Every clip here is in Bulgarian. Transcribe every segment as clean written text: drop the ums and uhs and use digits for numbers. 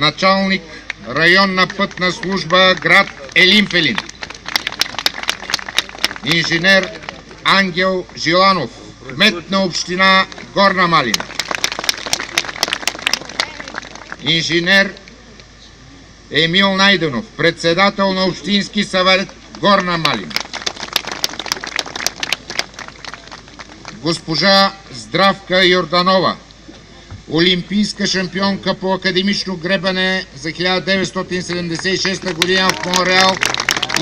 началник районна пътна служба град Елин Пелин. Инженер Ангел Жиланов, кмет на община Горна Малина. Инженер Емил Найденов, председател на Общински съвет Горна Малина. Госпожа Здравка Йорданова, олимпийска шампионка по академично гребане за 1976 година в Монреал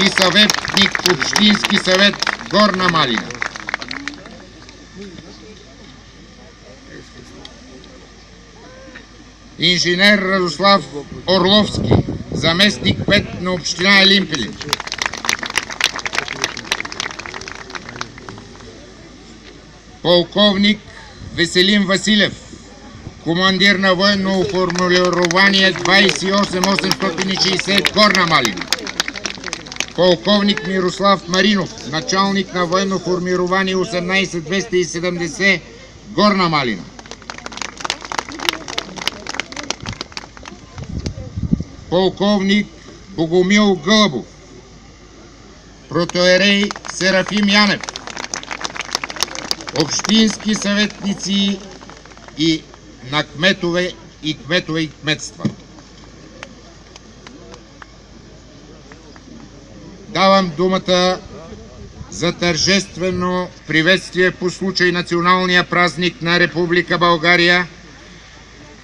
и съветник Общински съвет Горна Малина. Инженер Радослав Орловски, заместник кмет на община Елин Пелин. Полковник Веселин Василев, командир на военно формирование 28860 Горна Малина. Полковник Мирослав Маринов, началник на военно формирование 18270 Горна Малина. Полковник Богомил Гълъбов, протоиерей Серафим Янев, общински съветници и на кметове и кметства. Давам думата за тържествено приветствие по случай националния празник на Република България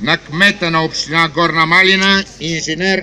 на кмета на община Горна Малина, инженер